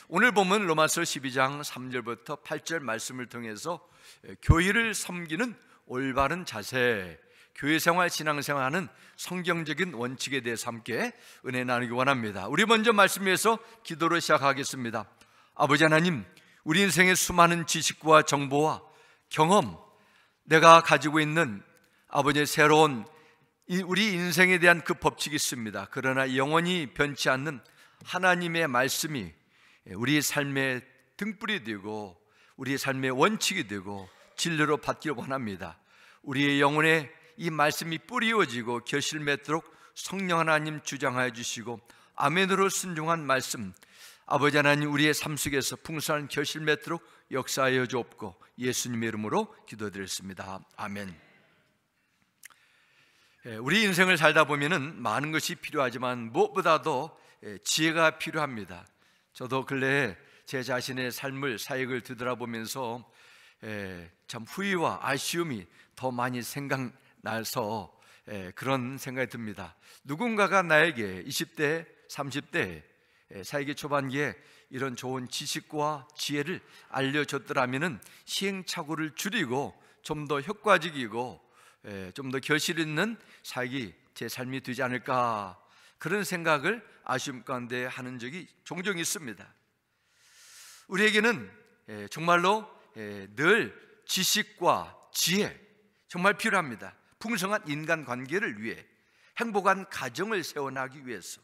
오늘 보면 로마서 12장 3절부터 8절 말씀을 통해서 교회를 섬기는 올바른 자세, 교회 생활, 신앙생활하는 성경적인 원칙에 대해서 함께 은혜 나누기 원합니다. 우리 먼저 말씀 위해서 기도로 시작하겠습니다. 아버지 하나님, 우리 인생의 수많은 지식과 정보와 경험, 내가 가지고 있는 아버지의 새로운 우리 인생에 대한 그 법칙이 있습니다. 그러나 영원히 변치 않는 하나님의 말씀이 우리의 삶의 등불이 되고 우리의 삶의 원칙이 되고 진리로 받기를 원합니다. 우리의 영혼에 이 말씀이 뿌리워지고 결실 맺도록 성령 하나님 주장하여 주시고 아멘으로 순종한 말씀, 아버지 하나님 우리의 삶 속에서 풍성한 결실 맺도록 역사하여 주옵고 예수님의 이름으로 기도드렸습니다. 아멘. 우리 인생을 살다 보면은 많은 것이 필요하지만 무엇보다도 지혜가 필요합니다. 저도 근래에 제 자신의 삶을, 사역을 뒤돌아보면서 참 후회와 아쉬움이 더 많이 생각나서 그런 생각이 듭니다. 누군가가 나에게 20대, 30대 사역의 초반기에 이런 좋은 지식과 지혜를 알려줬더라면 시행착오를 줄이고 좀 더 효과적이고 좀 더 결실 있는 사역이 제 삶이 되지 않을까, 그런 생각을 아쉬움 가운데 하는 적이 종종 있습니다. 우리에게는 정말로 늘 지식과 지혜 정말 필요합니다. 풍성한 인간관계를 위해, 행복한 가정을 세워나가기 위해서,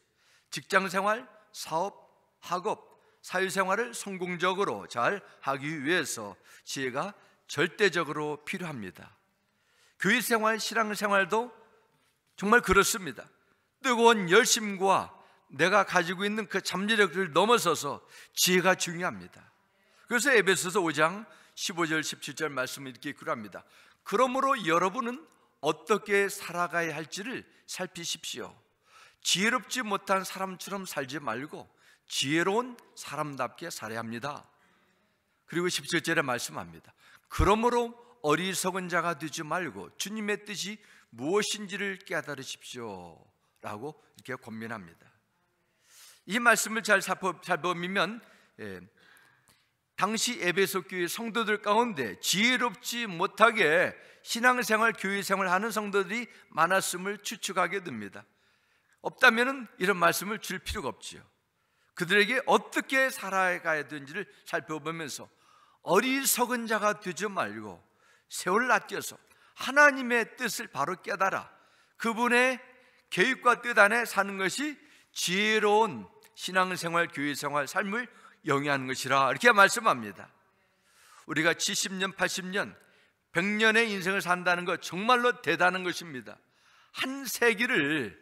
직장생활, 사업, 학업, 사회생활을 성공적으로 잘 하기 위해서 지혜가 절대적으로 필요합니다. 교회생활, 신앙생활도 정말 그렇습니다. 뜨거운 열심과 내가 가지고 있는 그 잠재력을 넘어서서 지혜가 중요합니다. 그래서 에베소서 5장 15절 17절 말씀을 이렇게 기록합니다. 그러므로 여러분은 어떻게 살아가야 할지를 살피십시오. 지혜롭지 못한 사람처럼 살지 말고 지혜로운 사람답게 살아야 합니다. 그리고 17절에 말씀합니다. 그러므로 어리석은 자가 되지 말고 주님의 뜻이 무엇인지를 깨달으십시오 라고 이렇게 권면합니다. 이 말씀을 잘 살펴보면 당시 에베소 교회 성도들 가운데 지혜롭지 못하게 신앙생활, 교회생활 하는 성도들이 많았음을 추측하게 됩니다. 없다면 이런 말씀을 줄 필요가 없지요. 그들에게 어떻게 살아가야 되는지를 살펴보면서 어리석은 자가 되지 말고 세월을 아껴서 하나님의 뜻을 바로 깨달아 그분의 계획과 뜻 안에 사는 것이 지혜로운 신앙생활, 교회생활, 삶을 영위하는 것이라 이렇게 말씀합니다. 우리가 70년, 80년, 100년의 인생을 산다는 것 정말로 대단한 것입니다. 한 세기를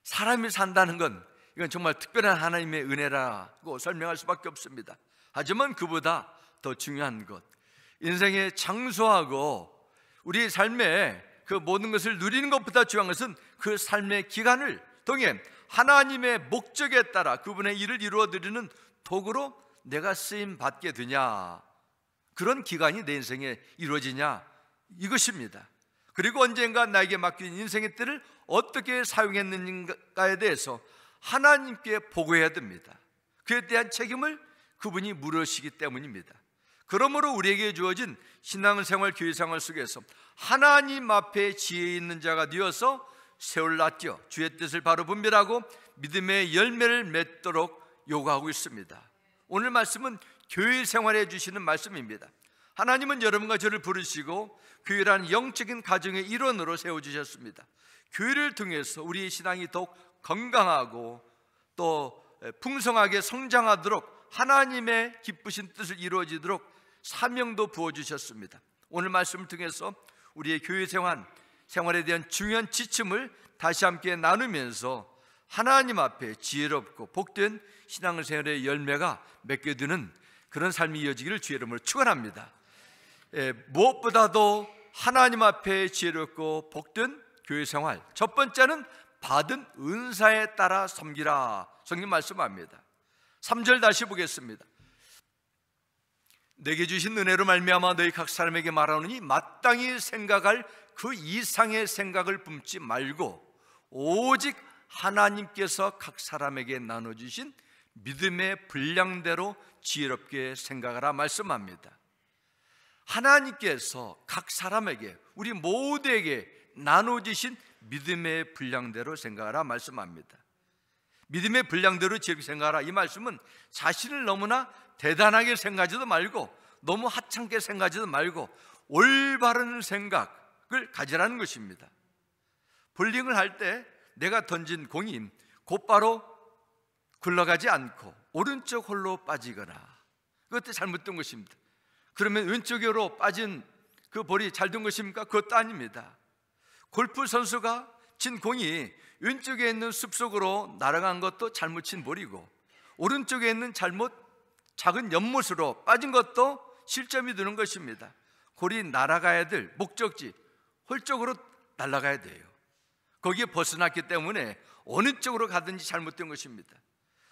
사람이 산다는 건 이건 정말 특별한 하나님의 은혜라고 설명할 수밖에 없습니다. 하지만 그보다 더 중요한 것, 인생의 장수하고 우리의 삶에 그 모든 것을 누리는 것보다 중요한 것은 그 삶의 기간을 통해 하나님의 목적에 따라 그분의 일을 이루어드리는 도구로 내가 쓰임 받게 되냐, 그런 기간이 내 인생에 이루어지냐, 이것입니다. 그리고 언젠가 나에게 맡긴 인생의 때를 어떻게 사용했는가에 대해서 하나님께 보고해야 됩니다. 그에 대한 책임을 그분이 물으시기 때문입니다. 그러므로 우리에게 주어진 신앙생활, 교회생활 속에서 하나님 앞에 지혜 있는 자가 되어서 세월 아껴 주의 뜻을 바로 분별하고 믿음의 열매를 맺도록 요구하고 있습니다. 오늘 말씀은 교회생활에 주시는 말씀입니다. 하나님은 여러분과 저를 부르시고 교회라는 영적인 가정의 일원으로 세워주셨습니다. 교회를 통해서 우리의 신앙이 더욱 건강하고 또 풍성하게 성장하도록 하나님의 기쁘신 뜻을 이루어지도록 사명도 부어주셨습니다. 오늘 말씀을 통해서 우리의 교회 생활에 대한 중요한 지침을 다시 함께 나누면서 하나님 앞에 지혜롭고 복된 신앙생활의 열매가 맺게 되는 그런 삶이 이어지기를 주의 이름으로 축원합니다. 무엇보다도 하나님 앞에 지혜롭고 복된 교회생활, 첫 번째는 받은 은사에 따라 섬기라, 성경 말씀합니다. 3절 다시 보겠습니다. 내게 주신 은혜로 말미암아 너희 각 사람에게 말하노니 마땅히 생각할 그 이상의 생각을 품지 말고 오직 하나님께서 각 사람에게 나눠주신 믿음의 분량대로 지혜롭게 생각하라 말씀합니다. 하나님께서 각 사람에게, 우리 모두에게 나눠주신 믿음의 분량대로 생각하라 말씀합니다. 믿음의 분량대로 지혜롭게 생각하라, 이 말씀은 자신을 너무나 대단하게 생각하지도 말고 너무 하찮게 생각하지도 말고 올바른 생각을 가지라는 것입니다. 볼링을 할 때 내가 던진 공이 곧바로 굴러가지 않고 오른쪽 홀로 빠지거나, 그것도 잘못된 것입니다. 그러면 왼쪽으로 빠진 그 볼이 잘 된 것입니까? 그것도 아닙니다. 골프 선수가 친 공이 왼쪽에 있는 숲속으로 날아간 것도 잘못 친 볼이고, 오른쪽에 있는 작은 연못으로 빠진 것도 실점이 되는 것입니다. 골이 날아가야 될 목적지 홀 쪽으로 날아가야 돼요. 거기에 벗어났기 때문에 어느 쪽으로 가든지 잘못된 것입니다.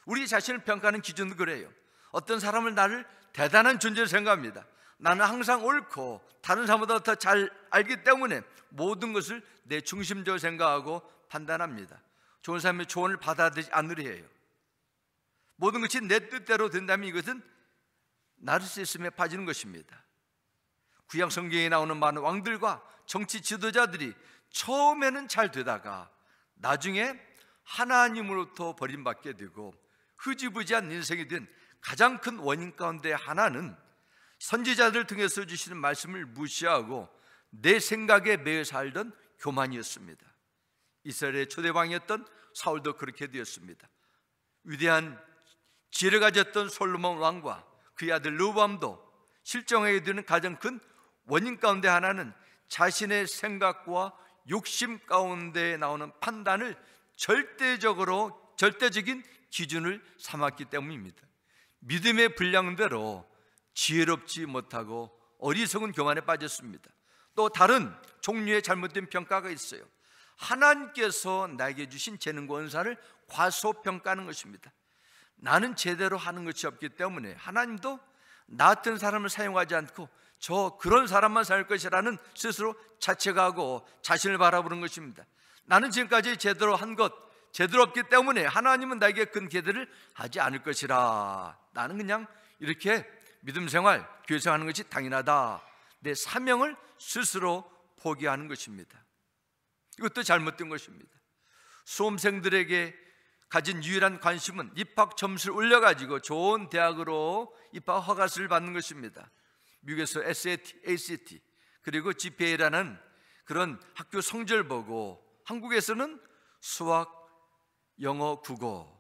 우리 자신을 평가하는 기준도 그래요. 어떤 사람은 나를 대단한 존재로 생각합니다. 나는 항상 옳고 다른 사람보다 더 잘 알기 때문에 모든 것을 내 중심적으로 생각하고 판단합니다. 좋은 사람의 조언을 받아들이지 않으려 해요. 모든 것이 내 뜻대로 된다면 이것은 나르시시즘에 빠지는 것입니다. 구약 성경에 나오는 많은 왕들과 정치 지도자들이 처음에는 잘 되다가 나중에 하나님으로부터 버림받게 되고 흐지부지한 인생이 된 가장 큰 원인 가운데 하나는 선지자들 통해서 주시는 말씀을 무시하고 내 생각에 매여 살던 교만이었습니다. 이스라엘의 초대왕이었던 사울도 그렇게 되었습니다. 위대한 지혜를 가졌던 솔로몬 왕과 그의 아들 르호보암도 실종하게 되는 가장 큰 원인 가운데 하나는 자신의 생각과 욕심 가운데 나오는 판단을 절대적인 기준을 삼았기 때문입니다. 믿음의 분량대로 지혜롭지 못하고 어리석은 교만에 빠졌습니다. 또 다른 종류의 잘못된 평가가 있어요. 하나님께서 나에게 주신 재능과 은사를 과소평가하는 것입니다. 나는 제대로 하는 것이 없기 때문에 하나님도 나 같은 사람을 사용하지 않고 그런 사람만 사용할 것이라는 스스로 자책하고 자신을 바라보는 것입니다. 나는 지금까지 제대로 한 것, 제대로 없기 때문에 하나님은 나에게 큰 기대를 하지 않을 것이라. 나는 그냥 이렇게 믿음 생활, 교회 생활하는 것이 당연하다. 내 사명을 스스로 포기하는 것입니다. 이것도 잘못된 것입니다. 수험생들에게 가진 유일한 관심은 입학 점수를 올려가지고 좋은 대학으로 입학 허가서를 받는 것입니다. 미국에서 SAT, ACT 그리고 GPA라는 그런 학교 성적을 보고, 한국에서는 수학, 영어, 국어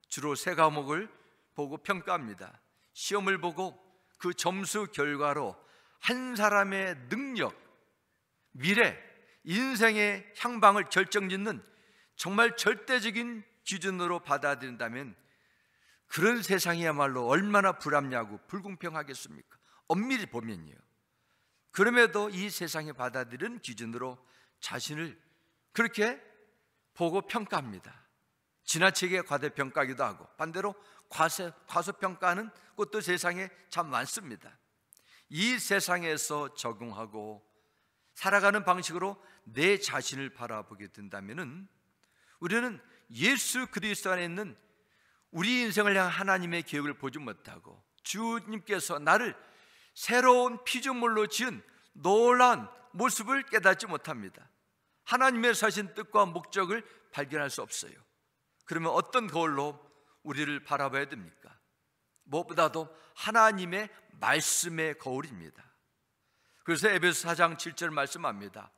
주로 3과목을 보고 평가합니다. 시험을 보고 그 점수 결과로 한 사람의 능력, 미래, 인생의 향방을 결정짓는 정말 절대적인 기준으로 받아들인다면 그런 세상이야말로 얼마나 불합리하고 불공평하겠습니까? 엄밀히 보면요. 그럼에도 이 세상에 받아들이는 기준으로 자신을 그렇게 보고 평가합니다. 지나치게 과대평가하기도 하고 반대로 과소평가하는 것도 세상에 참 많습니다. 이 세상에서 적응하고 살아가는 방식으로 내 자신을 바라보게 된다면 우리는 예수 그리스도 안에 있는 우리 인생을 향한 하나님의 계획을 보지 못하고 주님께서 나를 새로운 피조물로 지은 놀라운 모습을 깨닫지 못합니다. 하나님의 사신 뜻과 목적을 발견할 수 없어요. 그러면 어떤 거울로 우리를 바라봐야 됩니까? 무엇보다도 하나님의 말씀의 거울입니다. 그래서 에베소 4장 7절 말씀합니다.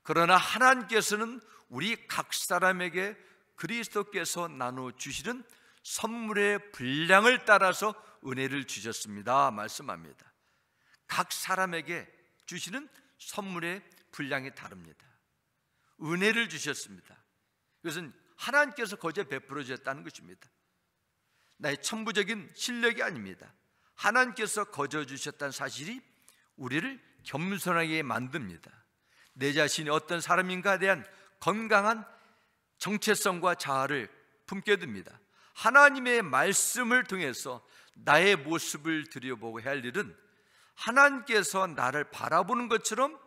그러나 하나님께서는 우리 각 사람에게 그리스도께서 나눠주시는 선물의 분량을 따라서 은혜를 주셨습니다 말씀합니다. 각 사람에게 주시는 선물의 분량이 다릅니다. 은혜를 주셨습니다. 이것은 하나님께서 거저 베풀어 주셨다는 것입니다. 나의 천부적인 실력이 아닙니다. 하나님께서 거저 주셨다는 사실이 우리를 겸손하게 만듭니다. 내 자신이 어떤 사람인가에 대한 건강한 정체성과 자아를 품게 됩니다. 하나님의 말씀을 통해서 나의 모습을 들여보고 해야 할 일은 하나님께서 나를 바라보는 것처럼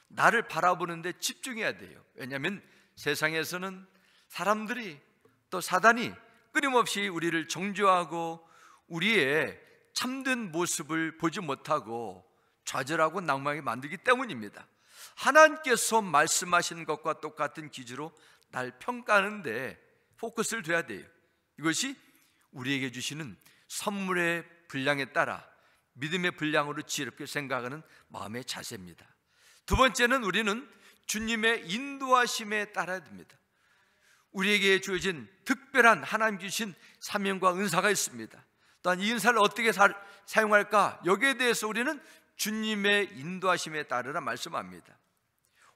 나를 바라보는 데 집중해야 돼요. 왜냐하면 세상에서는 사람들이 또 사단이 끊임없이 우리를 정죄하고 우리의 참된 모습을 보지 못하고 좌절하고 낭망하게 만들기 때문입니다. 하나님께서 말씀하시는 것과 똑같은 기준으로 날 평가하는데 포커스를 둬야 돼요. 이것이 우리에게 주시는 선물의 분량에 따라 믿음의 분량으로 지혜롭게 생각하는 마음의 자세입니다. 두 번째는 우리는 주님의 인도하심에 따라야 됩니다. 우리에게 주어진 특별한 하나님 주신 사명과 은사가 있습니다. 또한 이 은사를 어떻게 사용할까? 여기에 대해서 우리는 주님의 인도하심에 따르라 말씀합니다.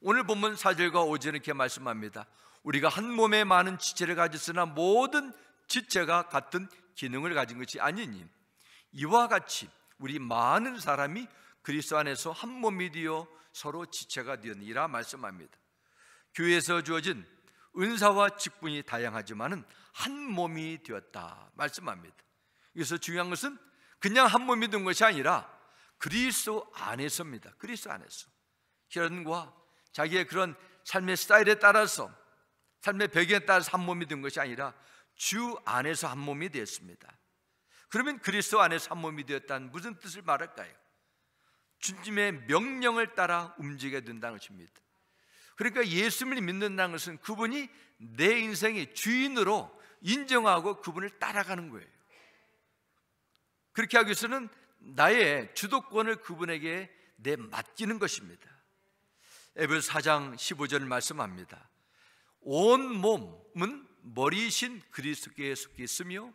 오늘 본문 4절과 5절은 이렇게 말씀합니다. 우리가 한 몸에 많은 지체를 가졌으나 모든 지체가 같은 기능을 가진 것이 아니니 이와 같이 우리 많은 사람이 그리스도 안에서 한 몸이 되어 서로 지체가 되었느니라 말씀합니다. 교회에서 주어진 은사와 직분이 다양하지만은 한 몸이 되었다 말씀합니다. 그래서 중요한 것은 그냥 한 몸이 된 것이 아니라 그리스도 안에서입니다. 그리스도 안에서 혈연과 자기의 그런 삶의 스타일에 따라서 삶의 배경에 따라서 한 몸이 된 것이 아니라 주 안에서 한 몸이 되었습니다. 그러면 그리스도 안에서 한 몸이 되었다는 무슨 뜻을 말할까요? 주님의 명령을 따라 움직여야 된다는 것입니다. 그러니까 예수님을 믿는다는 것은 그분이 내 인생의 주인으로 인정하고 그분을 따라가는 거예요. 그렇게 하기 위해서는 나의 주도권을 그분에게 맡기는 것입니다. 에베소 4장 15절 말씀합니다. 온 몸은 머리이신 그리스도께 속해 있으며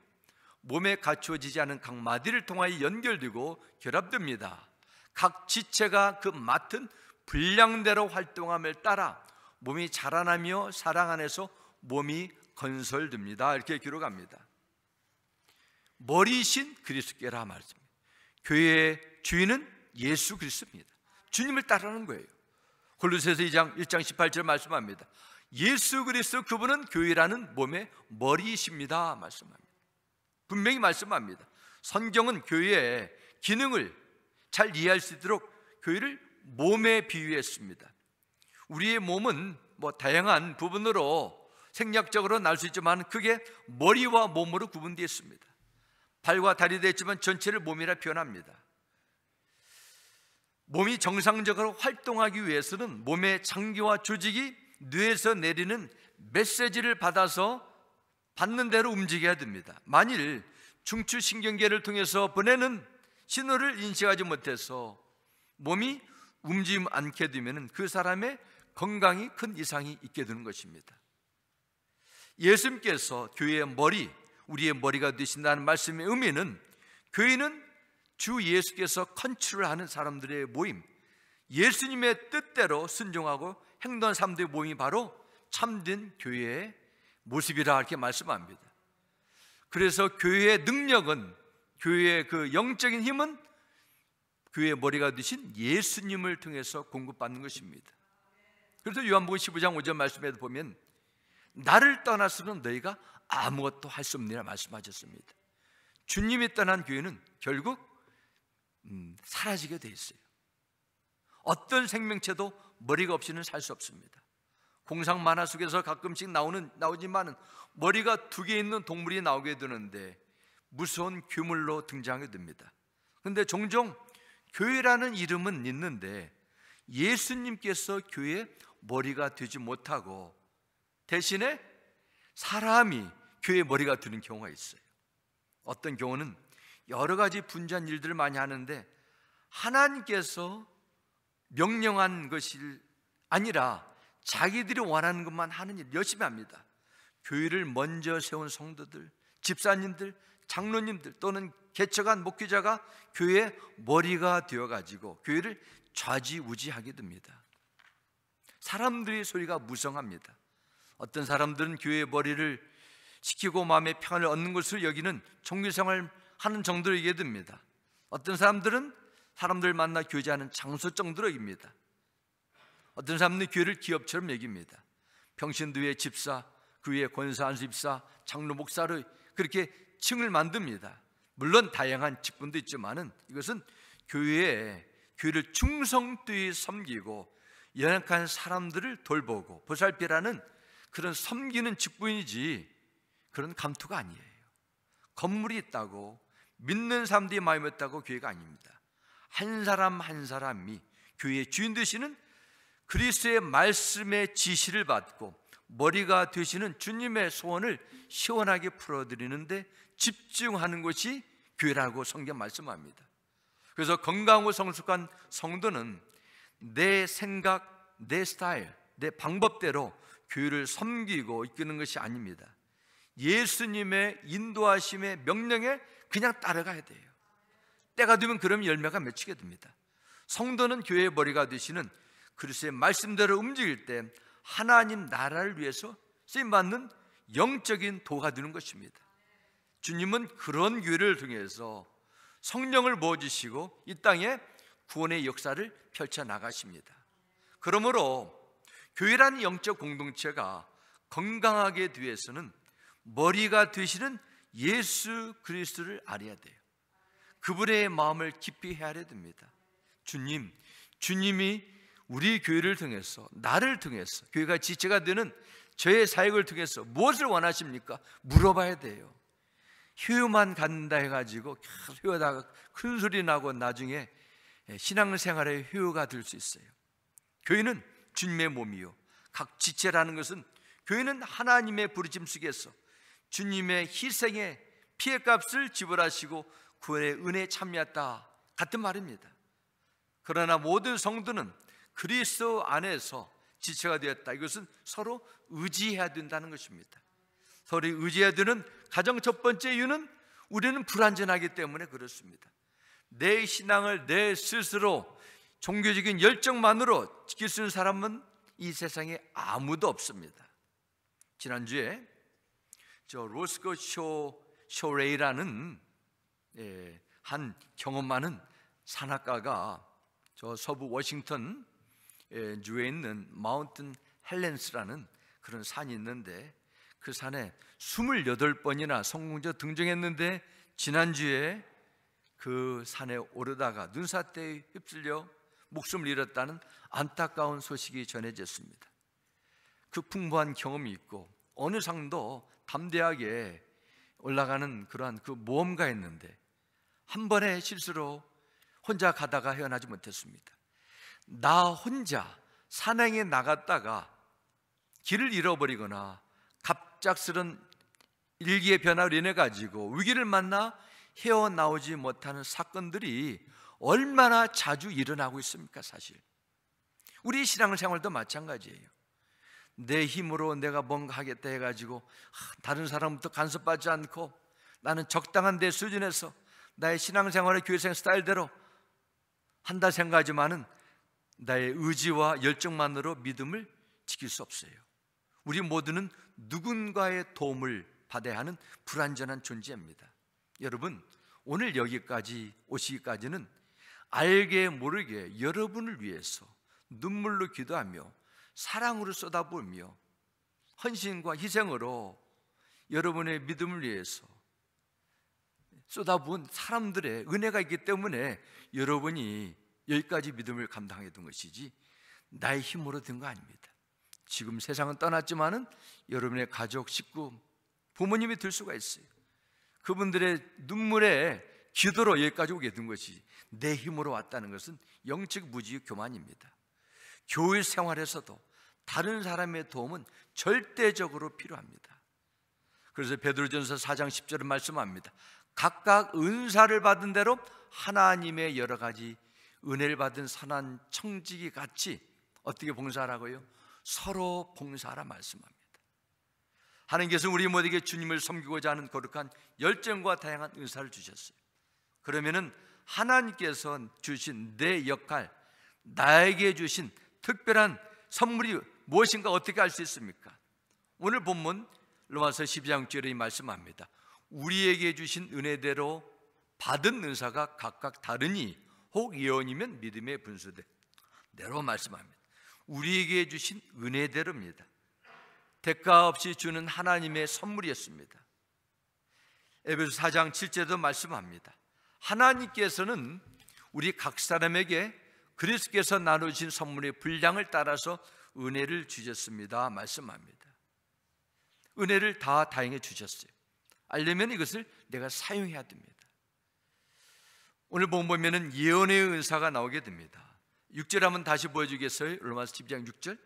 몸에 갖추어지지 않은 각 마디를 통하여 연결되고 결합됩니다. 각 지체가 그 맡은 분량대로 활동함을 따라 몸이 자라나며 사랑 안에서 몸이 건설됩니다. 이렇게 기록합니다. 머리이신 그리스도께라 말씀입니다. 교회의 주인은 예수 그리스도입니다. 주님을 따르는 거예요. 골로새서 1장 18절 말씀합니다. 예수 그리스도 그분은 교회라는 몸의 머리이십니다 말씀합니다. 분명히 말씀합니다. 성경은 교회의 기능을 잘 이해할 수 있도록 교회를 몸에 비유했습니다. 우리의 몸은 다양한 부분으로 생략적으로 날 수 있지만 크게 머리와 몸으로 구분되어 있습니다. 발과 다리도 있지만 전체를 몸이라 표현합니다. 몸이 정상적으로 활동하기 위해서는 몸의 장기와 조직이 뇌에서 내리는 메시지를 받는 대로 움직여야 됩니다. 만일 중추신경계를 통해서 보내는 신호를 인식하지 못해서 몸이 움직이지 않게 되면 그 사람의 건강이 큰 이상이 있게 되는 것입니다. 예수님께서 교회의 머리, 우리의 머리가 되신다는 말씀의 의미는 교회는 주 예수께서 컨트롤하는 사람들의 모임, 예수님의 뜻대로 순종하고 행동하는 사람들의 모임이 바로 참된 교회의 모습이라 이렇게 말씀합니다. 그래서 교회의 능력은, 교회의 그 영적인 힘은 교회의 머리가 되신 예수님을 통해서 공급받는 것입니다. 그래서 요한복음 15장 5절 말씀에도 보면 나를 떠나서는 너희가 아무것도 할 수 없느니라 말씀하셨습니다. 주님이 떠난 교회는 결국 사라지게 돼 있어요. 어떤 생명체도 머리가 없이는 살 수 없습니다. 공상 만화 속에서 가끔씩 나오지만 머리가 2개 있는 동물이 나오게 되는데 무서운 괴물로 등장하게 됩니다. 그런데 종종 교회라는 이름은 있는데 예수님께서 교회의 머리가 되지 못하고 대신에 사람이 교회의 머리가 되는 경우가 있어요. 어떤 경우는 여러 가지 분주한 일들을 많이 하는데 하나님께서 명령한 것이 아니라 자기들이 원하는 것만 하는 일 열심히 합니다. 교회를 먼저 세운 성도들, 집사님들, 장로님들 또는 개척한 목회자가 교회의 머리가 되어가지고 교회를 좌지우지하게 됩니다. 사람들의 소리가 무성합니다. 어떤 사람들은 교회의 머리를 시키고 마음의 평안을 얻는 것으로 여기는 종교생활 하는 정도로 여기게 됩니다. 어떤 사람들은 사람들 만나 교제하는 장소 정도로 여깁니다. 어떤 사람들은 교회를 기업처럼 여깁니다. 평신도의 집사, 그 위에 권사, 안수집사, 장로, 목사로 그렇게 층을 만듭니다. 물론 다양한 직분도 있지만은 이것은 교회를 충성되이 섬기고 연약한 사람들을 돌보고 보살피라는 그런 섬기는 직분이지 그런 감투가 아니에요. 건물이 있다고, 믿는 사람들이 많이 있다고 교회가 아닙니다. 한 사람 한 사람이 교회의 주인 되시는 그리스도의 말씀의 지시를 받고 머리가 되시는 주님의 소원을 시원하게 풀어드리는데 집중하는 것이 교회라고 성경 말씀합니다. 그래서 건강하고 성숙한 성도는 내 생각, 내 스타일, 내 방법대로 교회를 섬기고 이끄는 것이 아닙니다. 예수님의 인도하심의 명령에 그냥 따라가야 돼요. 때가 되면 그럼 열매가 맺히게 됩니다. 성도는 교회의 머리가 되시는 그리스도의 말씀대로 움직일 때 하나님 나라를 위해서 쓰임받는 영적인 도가 되는 것입니다. 주님은 그런 교회를 통해서 성령을 부어주시고 이 땅에 구원의 역사를 펼쳐나가십니다. 그러므로 교회라는 영적 공동체가 건강하게 되기 위해서는 머리가 되시는 예수 그리스도를 알아야 돼요. 그분의 마음을 깊이 헤아려야 됩니다. 주님이 우리 교회를 통해서, 나를 통해서, 교회가 지체가 되는 저의 사역을 통해서 무엇을 원하십니까? 물어봐야 돼요. 효요만 갖는다 해가지고 효요다가 큰 소리 나고 나중에 신앙생활의 효요가 될 수 있어요. 교회는 주님의 몸이요, 각 지체라는 것은 교회는 하나님의 부르심 속에서 주님의 희생의 피해값을 지불하시고 구원의 은혜에 참여했다 같은 말입니다. 그러나 모든 성도는 그리스도 안에서 지체가 되었다. 이것은 서로 의지해야 된다는 것입니다. 서로 의지해야 되는 가장 첫 번째 이유는 우리는 불완전하기 때문에 그렇습니다. 내 신앙을 내 스스로 종교적인 열정만으로 지킬 수 있는 사람은 이 세상에 아무도 없습니다. 지난주에 로스코 쇼레이라는 한 경험 많은 산악가가 저 서부 워싱턴 주에 있는 마운틴 헬렌스라는 그런 산이 있는데 그 산에 28번이나 성공적으로 등정했는데 지난주에 그 산에 오르다가 눈사태에 휩쓸려 목숨을 잃었다는 안타까운 소식이 전해졌습니다. 그 풍부한 경험이 있고 어느 상도 담대하게 올라가는 그러한 그 모험가였는데 한 번의 실수로 혼자 가다가 헤어나지 못했습니다. 나 혼자 산행에 나갔다가 길을 잃어버리거나 갑작스런 일기의 변화로 인해 가지고 위기를 만나 헤어나오지 못하는 사건들이 얼마나 자주 일어나고 있습니까? 사실 우리 신앙생활도 마찬가지예요. 내 힘으로 내가 뭔가 하겠다 해가지고 다른 사람부터 간섭받지 않고 나는 적당한 내 수준에서 나의 신앙생활의 교회생 스타일대로 한다 생각하지만은 나의 의지와 열정만으로 믿음을 지킬 수 없어요. 우리 모두는 누군가의 도움을 받아야 하는 불완전한 존재입니다. 여러분, 오늘 여기까지 오시기까지는 알게 모르게 여러분을 위해서 눈물로 기도하며 사랑으로 쏟아부으며 헌신과 희생으로 여러분의 믿음을 위해서 쏟아부은 사람들의 은혜가 있기 때문에 여러분이 여기까지 믿음을 감당해 둔 것이지 나의 힘으로 된 거 아닙니다. 지금 세상은 떠났지만은 여러분의 가족, 식구, 부모님이 될 수가 있어요. 그분들의 눈물에 기도로 여기까지 오게 된 것이 내 힘으로 왔다는 것은 영적 무지의 교만입니다. 교회 생활에서도 다른 사람의 도움은 절대적으로 필요합니다. 그래서 베드로전서 4장 10절은 말씀합니다. 각각 은사를 받은 대로 하나님의 여러 가지 은혜를 받은 선한 청지기 같이 어떻게 봉사하라고요? 서로 봉사하라 말씀합니다. 하나님께서 우리 모두에게 주님을 섬기고자 하는 거룩한 열정과 다양한 은사를 주셨어요. 그러면은 하나님께서 주신 내 역할, 나에게 주신 특별한 선물이 무엇인가 어떻게 알 수 있습니까? 오늘 본문 로마서 12장 6절에 말씀합니다. 우리에게 주신 은혜대로 받은 은사가 각각 다르니 혹 예언이면 믿음의 분수대로 말씀합니다. 우리에게 주신 은혜대로입니다. 대가 없이 주는 하나님의 선물이었습니다. 에베소 4장 7절도 말씀합니다. 하나님께서는 우리 각 사람에게 그리스도께서 나누신 선물의 분량을 따라서 은혜를 주셨습니다 말씀합니다. 은혜를 다 다행히 주셨어요. 알려면 이것을 내가 사용해야 됩니다. 오늘 보면은 예언의 은사가 나오게 됩니다. 6절 한번 다시 보여주겠어요? 로마서 12장 6절.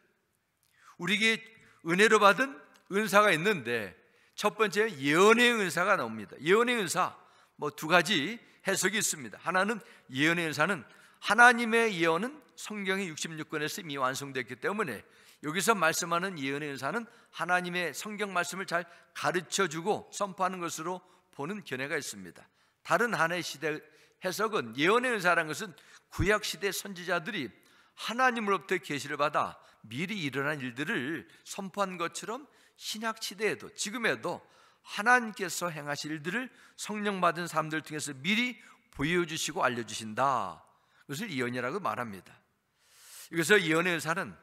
우리에게 은혜로 받은 은사가 있는데 첫 번째 예언의 은사가 나옵니다. 예언의 은사 뭐 두 가지 해석이 있습니다. 하나는 예언의 은사는 하나님의 예언은 성경의 66권에서 이미 완성됐기 때문에 여기서 말씀하는 예언의 은사는 하나님의 성경 말씀을 잘 가르쳐주고 선포하는 것으로 보는 견해가 있습니다. 다른 하나의 시대 해석은 예언의 은사라는 것은 구약시대 선지자들이 하나님으로부터 계시를 받아 미리 일어난 일들을 선포한 것처럼 신약시대에도 지금에도 하나님께서 행하실 일들을 성령 받은 사람들 통해서 미리 보여주시고 알려주신다. 그것을 예언이라고 말합니다. 여기서 예언의 은사는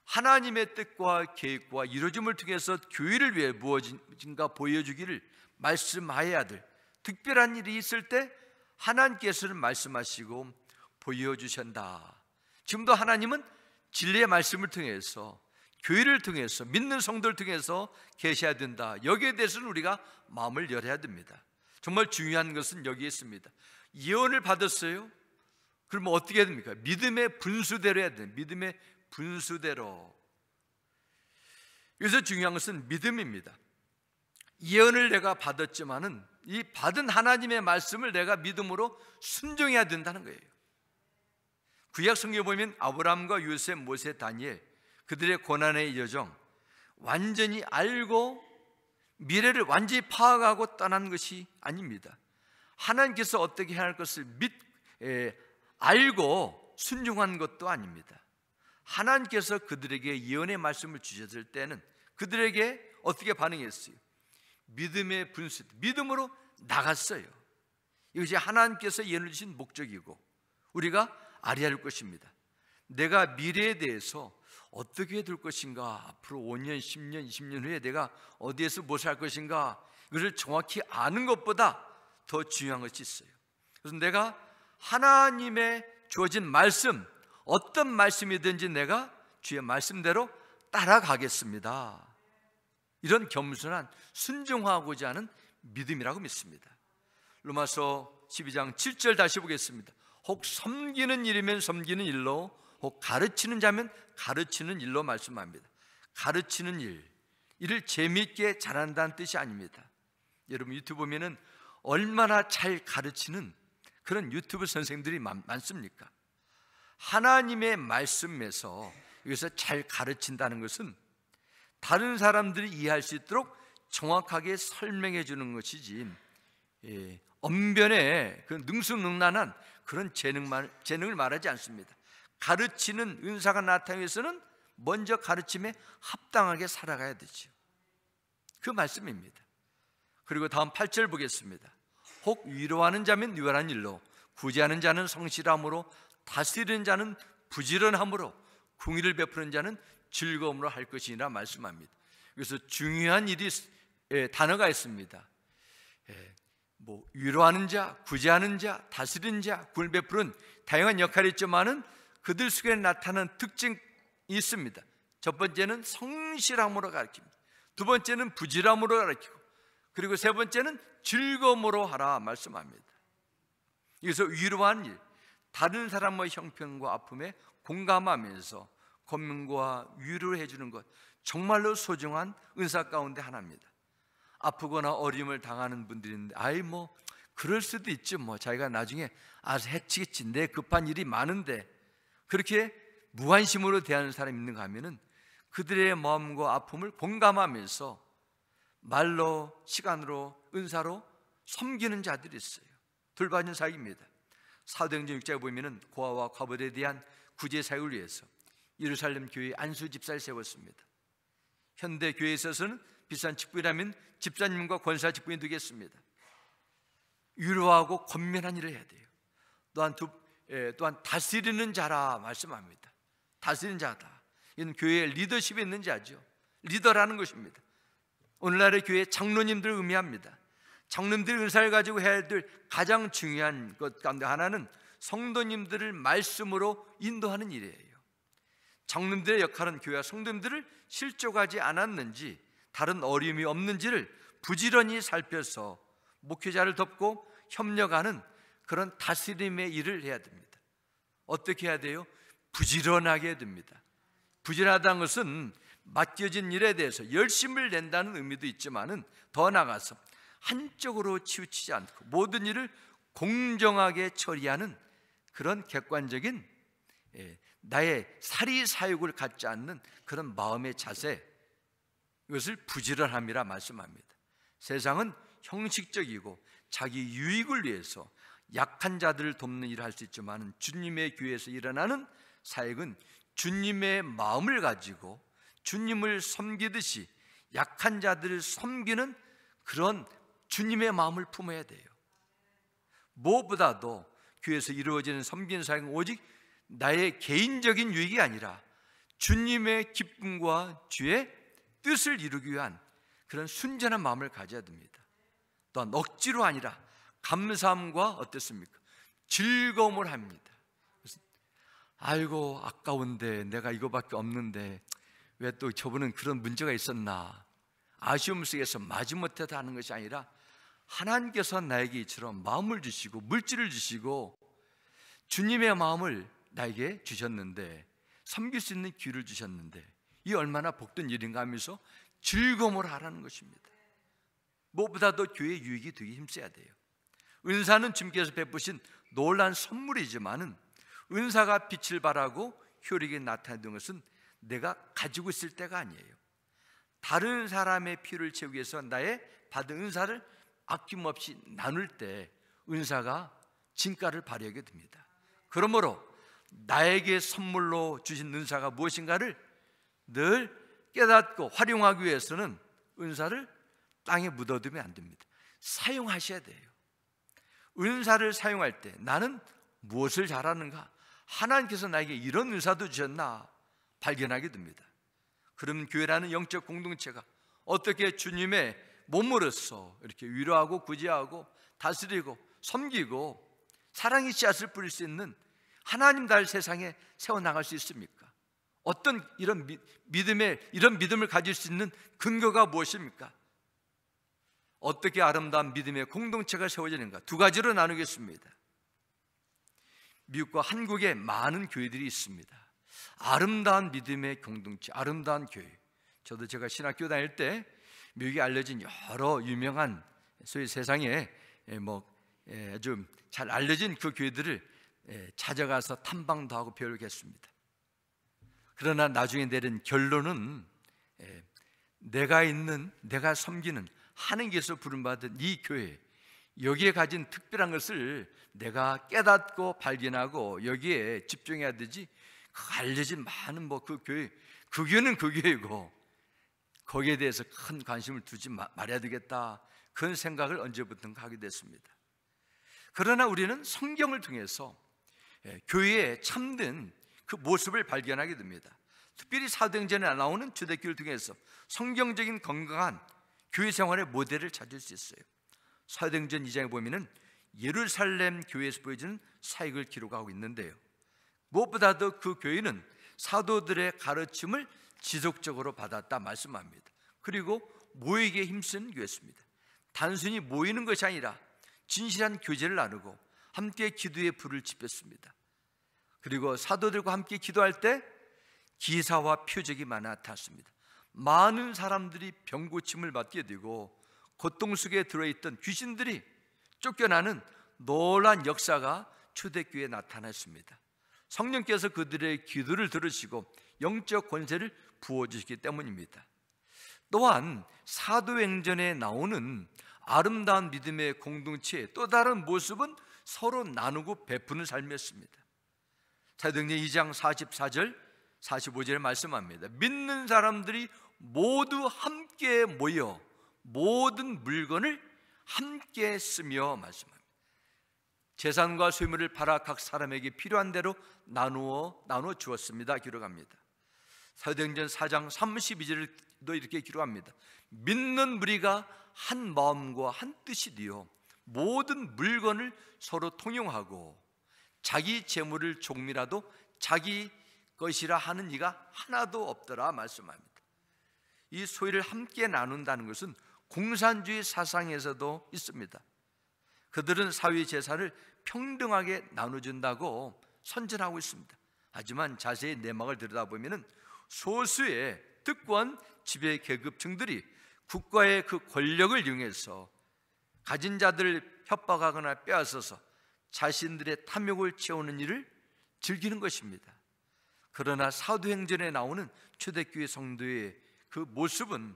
하나님의 뜻과 계획과 이루어짐을 통해서 교회를 위해 무엇인가 보여주기를 말씀하여야 될 특별한 일이 있을 때 하나님께서는 말씀하시고 보여주신다. 지금도 하나님은 진리의 말씀을 통해서 교회를 통해서 믿는 성도를 통해서 계셔야 된다. 여기에 대해서는 우리가 마음을 열어야 됩니다. 정말 중요한 것은 여기에 있습니다. 예언을 받았어요. 그러면 어떻게 해야 됩니까? 믿음의 분수대로 해야 돼요. 믿음의 분수대로. 여기서 중요한 것은 믿음입니다. 예언을 내가 받았지만은 이 받은 하나님의 말씀을 내가 믿음으로 순종해야 된다는 거예요. 구약 성경에 보면 아브라함과 요셉, 모세, 다니엘 그들의 고난의 여정 완전히 알고 미래를 완전히 파악하고 떠난 것이 아닙니다. 하나님께서 어떻게 해야 할 것을 알고 순종한 것도 아닙니다. 하나님께서 그들에게 예언의 말씀을 주셨을 때는 그들에게 어떻게 반응했어요? 믿음의 분수, 믿음으로 나갔어요. 이것이 하나님께서 예언을 주신 목적이고 우리가 알아야 할 것입니다. 내가 미래에 대해서 어떻게 될 것인가, 앞으로 5년, 10년, 20년 후에 내가 어디에서 무엇을 할 것인가, 이것을 정확히 아는 것보다 더 중요한 것이 있어요. 그래서 내가 하나님의 주어진 말씀, 어떤 말씀이든지 내가 주의 말씀대로 따라가겠습니다. 이런 겸손한 순종하고자 하는 믿음이라고 믿습니다. 로마서 12장 7절 다시 보겠습니다. 혹 섬기는 일이면 섬기는 일로, 혹 가르치는 자면 가르치는 일로 말씀합니다. 가르치는 일, 이를 재미있게 잘한다는 뜻이 아닙니다. 여러분 유튜브 보면은 얼마나 잘 가르치는 그런 유튜브 선생님들이 많습니까? 하나님의 말씀에서 여기서 잘 가르친다는 것은 다른 사람들이 이해할 수 있도록 정확하게 설명해 주는 것이지 언변에 그 능수능란한 그런 재능을 말하지 않습니다. 가르치는 은사가 나타나기 위해서는 먼저 가르침에 합당하게 살아가야 되죠. 그 말씀입니다. 그리고 다음 8절 보겠습니다. 혹 위로하는 자면 위로하는 일로, 구제하는 자는 성실함으로, 다스리는 자는 부지런함으로, 궁의를 베푸는 자는 즐거움으로 할 것이니라 말씀합니다. 그래서 중요한 일이 단어가 있습니다. 위로하는 자, 구제하는 자, 다스리는 자, 궁을 베푸는 다양한 역할이 있지만은 그들 속에 나타나는 특징이 있습니다. 첫 번째는 성실함으로 가르칩니다. 두 번째는 부지런함으로 가르치고, 그리고 세 번째는 즐거움으로 하라 말씀합니다. 여기서 위로하는 일, 다른 사람의 형편과 아픔에 공감하면서 권면과 위로를 해주는 것, 정말로 소중한 은사 가운데 하나입니다. 아프거나 어려움을 당하는 분들이 있는데 그럴 수도 있죠. 자기가 나중에 알아서 해치겠지, 내 급한 일이 많은데, 그렇게 무관심으로 대하는 사람이 있는가 하면은 그들의 마음과 아픔을 공감하면서 말로, 시간으로, 은사로 섬기는 자들이 있어요. 돌봐주는 사역입니다. 사도행전 6장에 보면은 고아와 과부들에 대한 구제 사역을 위해서 예루살렘 교회에 안수 집사를 세웠습니다. 현대 교회에 있어서는 비싼 직분이라면 집사님과 권사 직분이 되겠습니다. 위로하고 권면한 일을 해야 돼요. 또한 다스리는 자라 말씀합니다. 다스리는 자다. 이건 교회의 리더십에 있는 자죠. 리더라는 것입니다. 오늘날의 교회 장로님들을 의미합니다. 장로님들이 은사를 가지고 해야 될 가장 중요한 것 가운데 하나는 성도님들을 말씀으로 인도하는 일이에요. 장로님들의 역할은 교회와 성도님들을 실족하지 않았는지, 다른 어려움이 없는지를 부지런히 살펴서 목회자를 돕고 협력하는 그런 다스림의 일을 해야 됩니다. 어떻게 해야 돼요? 부지런하게 해야 됩니다. 부지런하다는 것은 맡겨진 일에 대해서 열심을 낸다는 의미도 있지만은 더 나아가서 한쪽으로 치우치지 않고 모든 일을 공정하게 처리하는 그런 객관적인 나의 사리사욕을 갖지 않는 그런 마음의 자세, 이것을 부지런함이라 말씀합니다. 세상은 형식적이고 자기 유익을 위해서 약한 자들을 돕는 일을 할 수 있지만 주님의 교회에서 일어나는 사역은 주님의 마음을 가지고 주님을 섬기듯이 약한 자들을 섬기는 그런 주님의 마음을 품어야 돼요. 무엇보다도 교회에서 이루어지는 섬기는 사역은 오직 나의 개인적인 유익이 아니라 주님의 기쁨과 주의 뜻을 이루기 위한 그런 순전한 마음을 가져야 됩니다. 또한 억지로 아니라 감사함과 어떻습니까? 즐거움을 합니다. 아이고 아까운데 내가 이거밖에 없는데 왜 또 저분은 그런 문제가 있었나, 아쉬움 속에서 마지못해서 하는 것이 아니라 하나님께서 나에게 이처럼 마음을 주시고 물질을 주시고 주님의 마음을 나에게 주셨는데, 섬길 수 있는 귀를 주셨는데 이 얼마나 복된 일인가 하면서 즐거움을 하라는 것입니다. 무엇보다도 교회의 유익이 되기 힘써야 돼요. 은사는 주님께서 베푸신 놀라운 선물이지만은 은사가 빛을 발하고 효력이 나타내는 것은 내가 가지고 있을 때가 아니에요. 다른 사람의 필요를 채우기 위해서 나의 받은 은사를 아낌없이 나눌 때 은사가 진가를 발휘하게 됩니다. 그러므로 나에게 선물로 주신 은사가 무엇인가를 늘 깨닫고 활용하기 위해서는 은사를 땅에 묻어두면 안 됩니다. 사용하셔야 돼요. 은사를 사용할 때 나는 무엇을 잘하는가, 하나님께서 나에게 이런 은사도 주셨나 발견하게 됩니다. 그럼 교회라는 영적 공동체가 어떻게 주님의 몸으로서 이렇게 위로하고 구제하고 다스리고 섬기고 사랑의 씨앗을 뿌릴 수 있는 하나님 달 세상에 세워나갈 수 있습니까? 어떤 이런 믿음을 가질 수 있는 근거가 무엇입니까? 어떻게 아름다운 믿음의 공동체가 세워지는가? 두 가지로 나누겠습니다. 미국과 한국에 많은 교회들이 있습니다. 아름다운 믿음의 공동체, 아름다운 교회. 저도 제가 신학교 다닐 때 미국에 알려진 여러 유명한 소위 세상에 아주 잘 알려진 그 교회들을 찾아가서 탐방도 하고 배우겠습니다. 그러나 나중에 내린 결론은 내가 섬기는 하나님께서 부름받은 이 교회, 여기에 가진 특별한 것을 내가 깨닫고 발견하고 여기에 집중해야 되지, 그 알려진 많은 그 교회, 그 교회는 그 교회고 거기에 대해서 큰 관심을 두지 말아야 되겠다, 그런 생각을 언제부턴가 하게 됐습니다. 그러나 우리는 성경을 통해서 교회에 참된 그 모습을 발견하게 됩니다. 특별히 사도행전에 나오는 초대교회를 통해서 성경적인 건강한 교회 생활의 모델을 찾을 수 있어요. 사도행전 2장에 보면은 예루살렘 교회에서 보여주는 사역을 기록하고 있는데요, 무엇보다도 그 교회는 사도들의 가르침을 지속적으로 받았다 말씀합니다. 그리고 모이기에 힘쓴 교회였습니다. 단순히 모이는 것이 아니라 진실한 교제를 나누고 함께 기도의 불을 지폈습니다. 그리고 사도들과 함께 기도할 때 기사와 표적이 나타났습니다. 많은 사람들이 병고침을 받게 되고 고통 속에 들어있던 귀신들이 쫓겨나는 놀라운 역사가 초대교회에 나타났습니다. 성령께서 그들의 기도를 들으시고 영적 권세를 부어주시기 때문입니다. 또한 사도행전에 나오는 아름다운 믿음의 공동체의 또 다른 모습은 서로 나누고 베푸는 삶이었습니다. 사도행전 2장 44절 45절에 말씀합니다. 믿는 사람들이 모두 함께 모여 모든 물건을 함께 쓰며 말씀합니다. 재산과 소유물을 팔아 각 사람에게 필요한 대로 나누어 주었습니다 기록합니다. 사도행전 4장 32절도 이렇게 기록합니다. 믿는 무리가 한 마음과 한 뜻이 되어 모든 물건을 서로 통용하고 자기 재물을 조금이라도 자기 것이라 하는 이가 하나도 없더라 말씀합니다. 이 소유를 함께 나눈다는 것은 공산주의 사상에서도 있습니다. 그들은 사회 재산을 평등하게 나눠준다고 선전하고 있습니다. 하지만 자세히 내막을 들여다보면 소수의 특권 지배 계급층들이 국가의 그 권력을 이용해서 가진 자들을 협박하거나 빼앗아서 자신들의 탐욕을 채우는 일을 즐기는 것입니다. 그러나 사도행전에 나오는 초대교회 성도의 그 모습은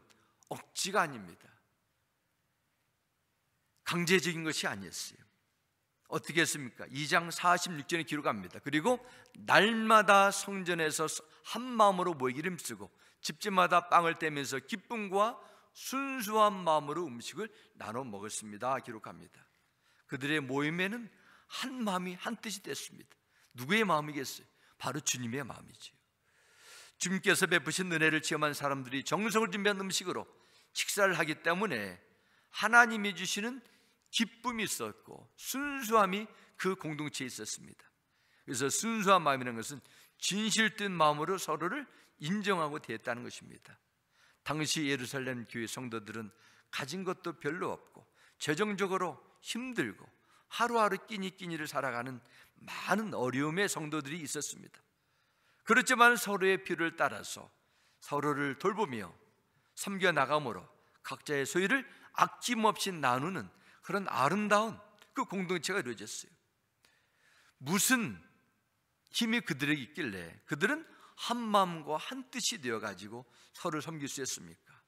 억지가 아닙니다. 강제적인 것이 아니었어요. 어떻게 했습니까? 2장 46절에 기록합니다. 그리고 날마다 성전에서 한 마음으로 모이기를 힘쓰고 집집마다 빵을 떼면서 기쁨과 순수한 마음으로 음식을 나눠 먹었습니다. 기록합니다. 그들의 모임에는 한 마음이 한 뜻이 됐습니다. 누구의 마음이겠어요? 바로 주님의 마음이지요. 주님께서 베푸신 은혜를 체험한 사람들이 정성을 준비한 음식으로 식사를 하기 때문에 하나님이 주시는 기쁨이 있었고 순수함이 그 공동체에 있었습니다. 그래서 순수한 마음이라는 것은 진실된 마음으로 서로를 인정하고 대했다는 것입니다. 당시 예루살렘 교회 성도들은 가진 것도 별로 없고 재정적으로 힘들고 하루하루 끼니끼니를 살아가는 많은 어려움의 성도들이 있었습니다. 그렇지만 서로의 필요를 따라서 서로를 돌보며 섬겨 나감으로 각자의 소유를 아낌없이 나누는 그런 아름다운 그 공동체가 이루어졌어요. 무슨 힘이 그들에게 있길래 그들은 한 마음과 한 뜻이 되어가지고 서로를 섬길 수 있습니까?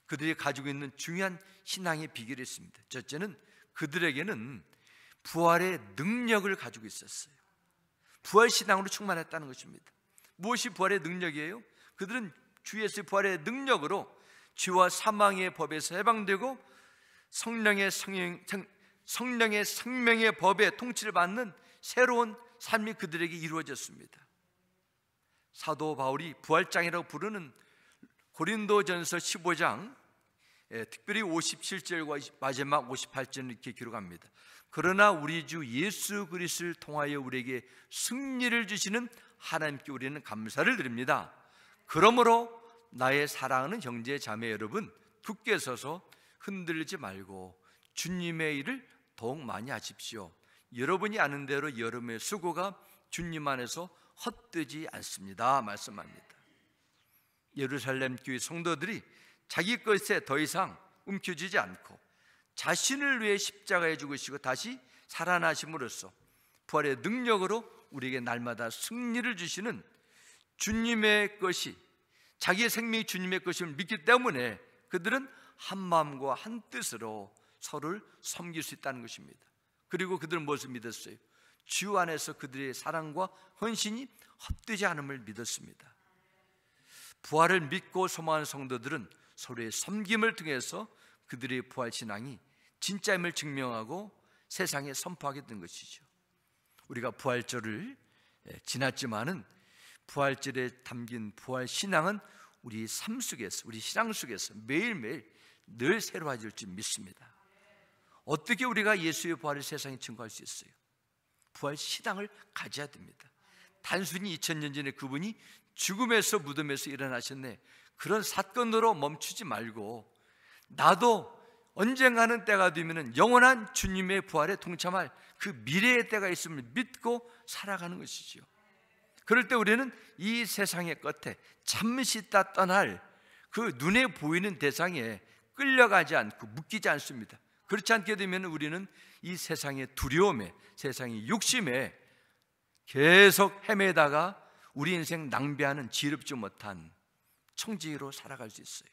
그들이 가지고 있는 중요한 신앙의 비결이 있습니다. 첫째는 그들에게는 부활의 능력을 가지고 있었어요. 부활 신앙으로 충만했다는 것입니다. 무엇이 부활의 능력이에요? 그들은 주 예수의 부활의 능력으로 죄와 사망의 법에서 해방되고 성령의 생명의 법에 통치를 받는 새로운 삶이 그들에게 이루어졌습니다. 사도 바울이 부활장이라고 부르는 고린도전서 15장 특별히 57절과 마지막 58절을 이렇게 기록합니다. 그러나 우리 주 예수 그리스도를 통하여 우리에게 승리를 주시는 하나님께 우리는 감사를 드립니다. 그러므로 나의 사랑하는 형제 자매 여러분, 굳게 서서 흔들리지 말고 주님의 일을 더욱 많이 하십시오. 여러분이 아는 대로 여러분의 수고가 주님 안에서 헛되지 않습니다. 말씀합니다. 예루살렘 교회 성도들이 자기 것에 더 이상 움켜쥐지 않고 자신을 위해 십자가에 죽으시고 다시 살아나심으로써 부활의 능력으로 우리에게 날마다 승리를 주시는 주님의 것이, 자기의 생명이 주님의 것임을 믿기 때문에 그들은 한 마음과 한 뜻으로 서로를 섬길 수 있다는 것입니다. 그리고 그들은 무엇을 믿었어요? 주 안에서 그들의 사랑과 헌신이 헛되지 않음을 믿었습니다. 부활을 믿고 소망하는 성도들은 서로의 섬김을 통해서 그들의 부활 신앙이 진짜임을 증명하고 세상에 선포하게 된 것이죠. 우리가 부활절을 지났지만은 부활절에 담긴 부활 신앙은 우리 삶 속에서, 우리 신앙 속에서 매일매일 늘 새로워질 줄 믿습니다. 어떻게 우리가 예수의 부활을 세상에 증거할 수 있어요? 부활 신앙을 가져야 됩니다. 단순히 2000년 전에 그분이 죽음에서 무덤에서 일어나셨네, 그런 사건으로 멈추지 말고 나도 언젠가는 때가 되면 영원한 주님의 부활에 동참할 그 미래의 때가 있음을 믿고 살아가는 것이지요. 그럴 때 우리는 이 세상의 끝에 잠시 있다 떠날 그 눈에 보이는 대상에 끌려가지 않고 묶이지 않습니다. 그렇지 않게 되면 우리는 이 세상의 두려움에, 세상의 욕심에 계속 헤매다가 우리 인생 낭비하는 지혜롭지 못한 청지기로 살아갈 수 있어요.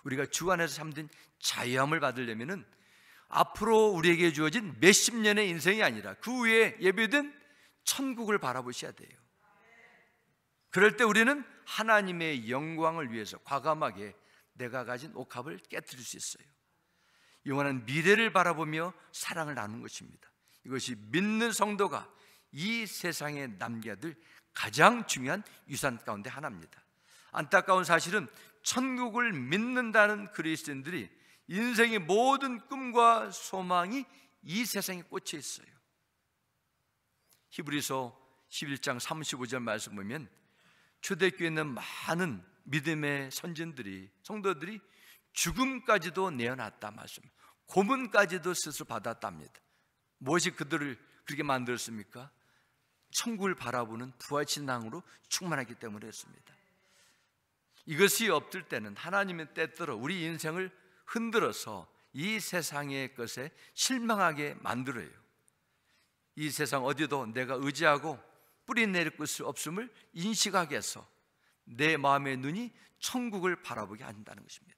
우리가 주 안에서 참된 자유함을 받으려면 앞으로 우리에게 주어진 몇십 년의 인생이 아니라 그 후에 예비된 천국을 바라보셔야 돼요. 그럴 때 우리는 하나님의 영광을 위해서 과감하게 내가 가진 옥합을 깨트릴 수 있어요. 영원한 미래를 바라보며 사랑을 나누는 것입니다. 이것이 믿는 성도가 이 세상에 남겨야 될 가장 중요한 유산 가운데 하나입니다. 안타까운 사실은 천국을 믿는다는 그리스도인들이 인생의 모든 꿈과 소망이 이 세상에 꽂혀 있어요. 히브리서 11장 35절 말씀 보면 초대교회에 있는 많은 믿음의 선진들이, 성도들이 죽음까지도 내어놨다 말씀. 고문까지도 스스로 받았답니다. 무엇이 그들을 그렇게 만들었습니까? 천국을 바라보는 부활신앙으로 충만하기 때문에 했습니다. 이것이 없을 때는 하나님의 때때로 우리 인생을 흔들어서 이 세상의 것에 실망하게 만들어요. 이 세상 어디도 내가 의지하고 뿌리 내릴 곳이 없음을 인식하게 해서 내 마음의 눈이 천국을 바라보게 한다는 것입니다.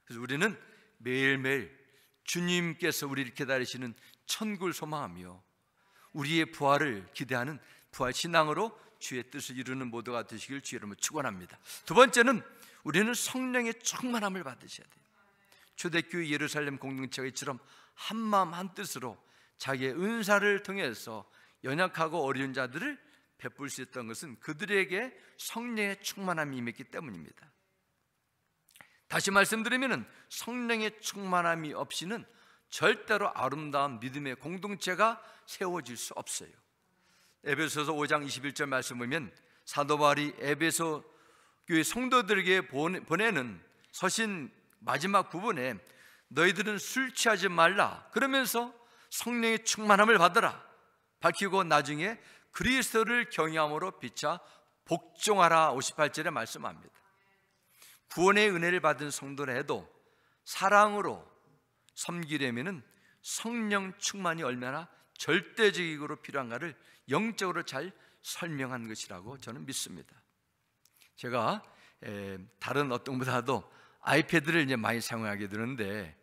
그래서 우리는 매일매일 주님께서 우리를 기다리시는 천국을 소망하며 우리의 부활을 기대하는 부활신앙으로 주의 뜻을 이루는 모두가 되시길 주의 이름으로 축원합니다. 두 번째는 우리는 성령의 충만함을 받으셔야 돼요. 초대교회 예루살렘 공동체가 이처럼 한마음 한뜻으로 자기의 은사를 통해서 연약하고 어려운 자들을 베풀 수 있던 것은 그들에게 성령의 충만함이 임했기 때문입니다. 다시 말씀드리면 성령의 충만함이 없이는 절대로 아름다운 믿음의 공동체가 세워질 수 없어요. 에베소서 5장 21절 말씀 보면 사도 바울이 에베소 교회 성도들에게 보내는 서신 마지막 부분에 너희들은 술 취하지 말라 그러면서 성령의 충만함을 받으라 밝히고 나중에 그리스도를 경외함으로 빛자 복종하라 58절에 말씀합니다. 구원의 은혜를 받은 성도라 해도 사랑으로 섬기려면 성령 충만이 얼마나 절대적으로 필요한가를 영적으로 잘 설명한 것이라고 저는 믿습니다. 제가 다른 어떤 분보다도 아이패드를 이제 많이 사용하게 되는데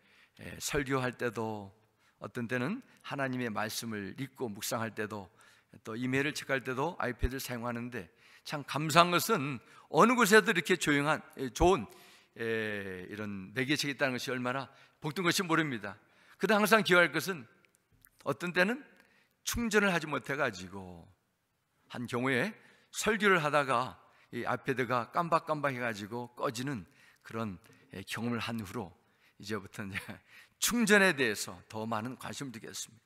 설교할 때도 어떤 때는 하나님의 말씀을 읽고 묵상할 때도 또 이메일을 체크할 때도 아이패드를 사용하는데 참 감사한 것은 어느 곳에도 이렇게 조용한 좋은 이런 매개책이 있다는 것이 얼마나 복된 것이 모릅니다. 그러나 항상 기억할 것은 어떤 때는 충전을 하지 못해가지고 한 경우에 설교를 하다가 이 아이패드가 깜박깜박해가지고 꺼지는 그런 경험을 한 후로 이제부터는 충전에 대해서 더 많은 관심을 두겠습니다.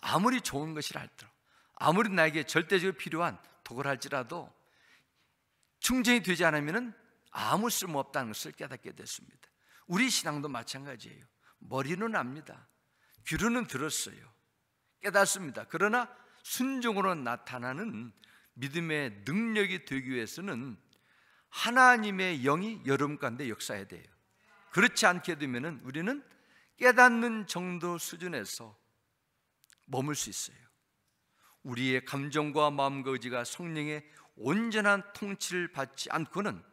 아무리 좋은 것이라 할지라도 아무리 나에게 절대적으로 필요한 도구를 할지라도 충전이 되지 않으면 아무 쓸모없다는 것을 깨닫게 됐습니다. 우리 신앙도 마찬가지예요. 머리는 압니다. 귀로는 들었어요. 깨닫습니다. 그러나 순종으로 나타나는 믿음의 능력이 되기 위해서는 하나님의 영이 여러분 가운데 역사해야 돼요. 그렇지 않게 되면 우리는 깨닫는 정도 수준에서 머물 수 있어요. 우리의 감정과 마음과 의지가 성령의 온전한 통치를 받지 않고는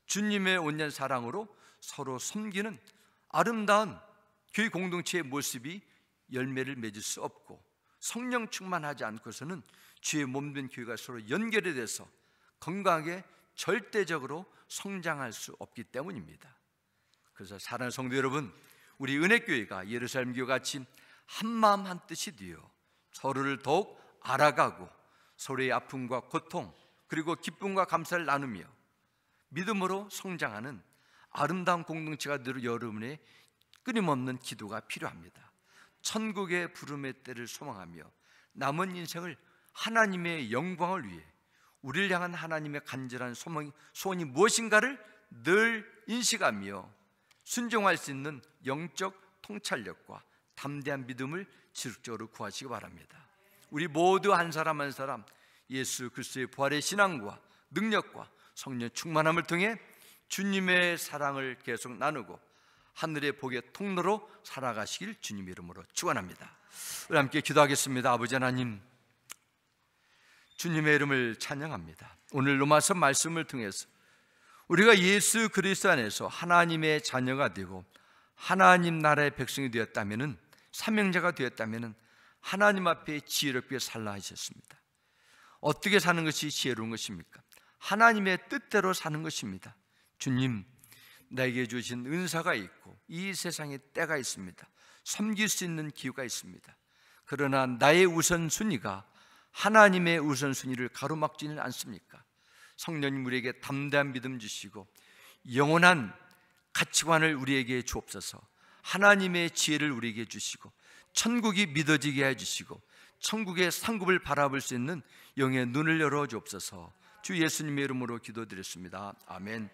주님의 온전한 사랑으로 서로 섬기는 아름다운 교회 공동체의 모습이 열매를 맺을 수 없고 성령 충만하지 않고서는 주의 몸된 교회가 서로 연결이 돼서 건강하게 절대적으로 성장할 수 없기 때문입니다. 그래서 사랑하는 성도 여러분, 우리 은혜교회가 예루살렘 교회 같이 한마음 한뜻이 되어 서로를 더욱 알아가고 서로의 아픔과 고통 그리고 기쁨과 감사를 나누며 믿음으로 성장하는 아름다운 공동체가 늘 여러분의 끊임없는 기도가 필요합니다. 천국의 부름의 때를 소망하며 남은 인생을 하나님의 영광을 위해 우리를 향한 하나님의 간절한 소원이 무엇인가를 늘 인식하며 순종할 수 있는 영적 통찰력과 담대한 믿음을 지속적으로 구하시기 바랍니다. 우리 모두 한 사람 한 사람 예수 그리스도의 부활의 신앙과 능력과 성령 충만함을 통해 주님의 사랑을 계속 나누고 하늘의 복의 통로로 살아가시길 주님 이름으로 축원합니다. 우리 함께 기도하겠습니다. 아버지 하나님, 주님의 이름을 찬양합니다. 오늘 로마서 말씀을 통해서 우리가 예수 그리스도 안에서 하나님의 자녀가 되고 하나님 나라의 백성이 되었다면, 사명자가 되었다면 하나님 앞에 지혜롭게 살라 하셨습니다. 어떻게 사는 것이 지혜로운 것입니까? 하나님의 뜻대로 사는 것입니다. 주님, 나에게 주신 은사가 있고 이 세상에 때가 있습니다. 섬길 수 있는 기회가 있습니다. 그러나 나의 우선순위가 하나님의 우선순위를 가로막지는 않습니까? 성령님 우리에게 담대한 믿음 주시고 영원한 가치관을 우리에게 주옵소서. 하나님의 지혜를 우리에게 주시고 천국이 믿어지게 해주시고 천국의 상급을 바라볼 수 있는 영의 눈을 열어 주옵소서. 주 예수님의 이름으로 기도드렸습니다. 아멘.